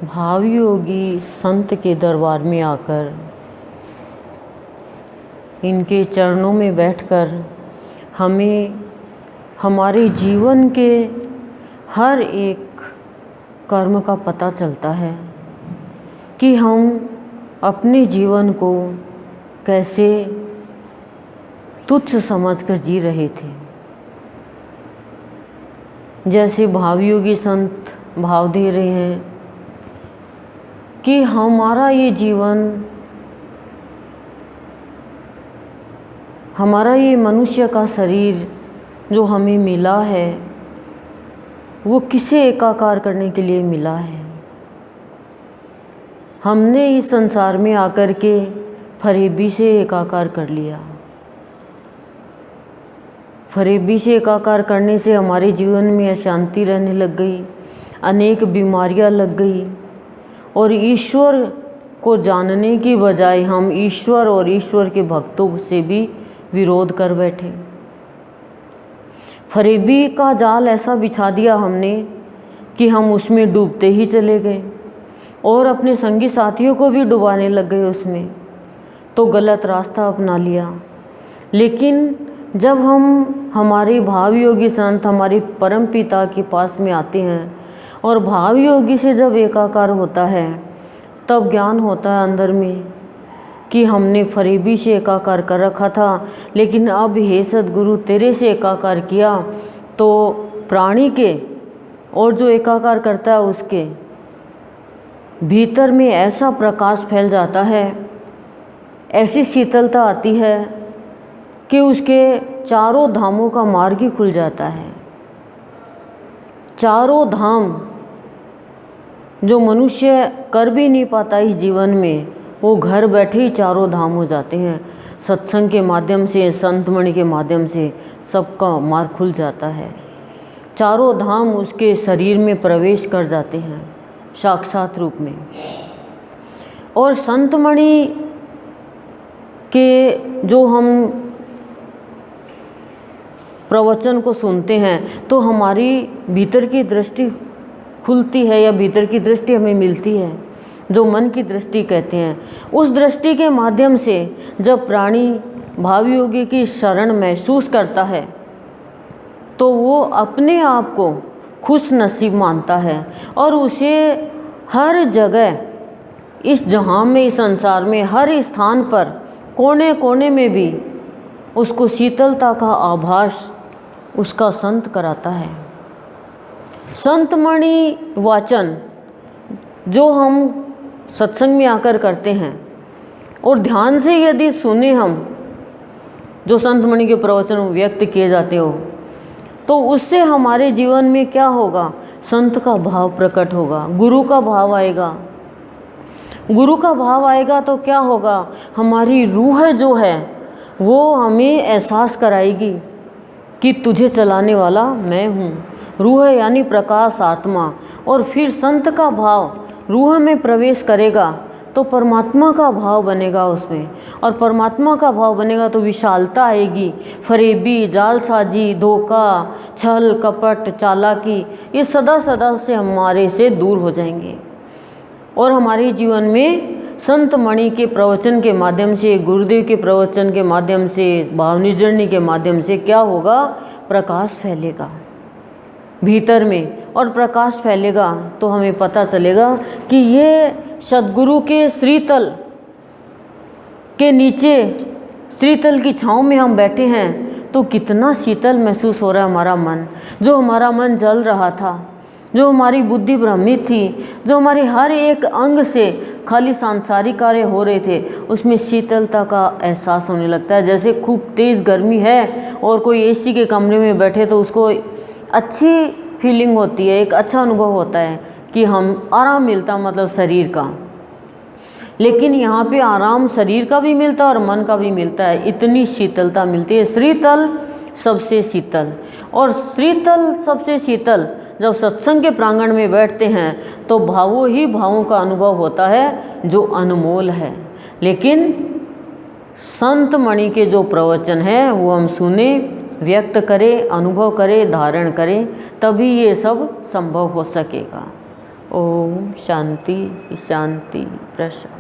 भावी योगी संत के दरबार में आकर इनके चरणों में बैठकर हमें हमारे जीवन के हर एक कर्म का पता चलता है कि हम अपने जीवन को कैसे तुच्छ समझकर जी रहे थे। जैसे भावी योगी संत भाव दे रहे हैं कि हमारा ये जीवन, हमारा ये मनुष्य का शरीर जो हमें मिला है वो किसे एकाकार करने के लिए मिला है। हमने इस संसार में आकर के फरेबी से एकाकार कर लिया। फरेबी से एकाकार करने से हमारे जीवन में अशांति रहने लग गई, अनेक बीमारियां लग गई और ईश्वर को जानने की बजाय हम ईश्वर और ईश्वर के भक्तों से भी विरोध कर बैठे। फरेबी का जाल ऐसा बिछा दिया हमने कि हम उसमें डूबते ही चले गए और अपने संगी साथियों को भी डुबाने लग गए उसमें, तो गलत रास्ता अपना लिया। लेकिन जब हम हमारे भावी योगी संत हमारे परम पिता के पास में आते हैं और भावी योगी से जब एकाकार होता है तब ज्ञान होता है अंदर में कि हमने फरेबी से एकाकार कर रखा था, लेकिन अब हे सद्गुरु तेरे से एकाकार किया तो प्राणी के और जो एकाकार करता है उसके भीतर में ऐसा प्रकाश फैल जाता है, ऐसी शीतलता आती है कि उसके चारों धामों का मार्ग ही खुल जाता है। चारों धाम जो मनुष्य कर भी नहीं पाता इस जीवन में, वो घर बैठे ही चारों धाम हो जाते हैं। सत्संग के माध्यम से, संतमणि के माध्यम से सबका मार्ग खुल जाता है। चारों धाम उसके शरीर में प्रवेश कर जाते हैं साक्षात रूप में। और संतमणि के जो हम प्रवचन को सुनते हैं तो हमारी भीतर की दृष्टि खुलती है या भीतर की दृष्टि हमें मिलती है, जो मन की दृष्टि कहते हैं। उस दृष्टि के माध्यम से जब प्राणी भावी योगी की शरण महसूस करता है तो वो अपने आप को खुश नसीब मानता है और उसे हर जगह इस जहां में, इस संसार में, हर स्थान पर, कोने कोने में भी उसको शीतलता का आभास उसका संत कराता है। संतमणि वाचन जो हम सत्संग में आकर करते हैं और ध्यान से यदि सुने हम जो संतमणि के प्रवचन व्यक्त किए जाते हो तो उससे हमारे जीवन में क्या होगा? संत का भाव प्रकट होगा, गुरु का भाव आएगा। गुरु का भाव आएगा तो क्या होगा? हमारी रूह जो है वो हमें एहसास कराएगी कि तुझे चलाने वाला मैं हूँ। रूह यानी प्रकाश, आत्मा। और फिर संत का भाव रूह में प्रवेश करेगा तो परमात्मा का भाव बनेगा उसमें, और परमात्मा का भाव बनेगा तो विशालता आएगी। फरेबी, जालसाजी, धोखा, छल, कपट, चालाकी, ये सदा सदा से हमारे से दूर हो जाएंगे और हमारे जीवन में संतमणि के प्रवचन के माध्यम से, गुरुदेव के प्रवचन के माध्यम से, भावनी जर्नी के माध्यम से क्या होगा? प्रकाश फैलेगा भीतर में, और प्रकाश फैलेगा तो हमें पता चलेगा कि ये सद्गुरु के श्रीतल के नीचे, श्रीतल की छाँव में हम बैठे हैं तो कितना शीतल महसूस हो रहा है हमारा मन। जो हमारा मन जल रहा था, जो हमारी बुद्धि भ्रमित थी, जो हमारे हर एक अंग से खाली सांसारिक कार्य हो रहे थे, उसमें शीतलता का एहसास होने लगता है। जैसे खूब तेज़ गर्मी है और कोई एसी के कमरे में बैठे तो उसको अच्छी फीलिंग होती है, एक अच्छा अनुभव होता है कि हम आराम मिलता, मतलब शरीर का। लेकिन यहाँ पे आराम शरीर का भी मिलता है और मन का भी मिलता है, इतनी शीतलता मिलती है। श्रीतल सबसे शीतल, और श्रीतल सबसे शीतल जब सत्संग के प्रांगण में बैठते हैं तो भावों ही भावों का अनुभव होता है जो अनमोल है। लेकिन संतमणि के जो प्रवचन है वो हम सुने, व्यक्त करें, अनुभव करें, धारण करें, तभी ये सब संभव हो सकेगा। ओम शांति शांति प्रशांति।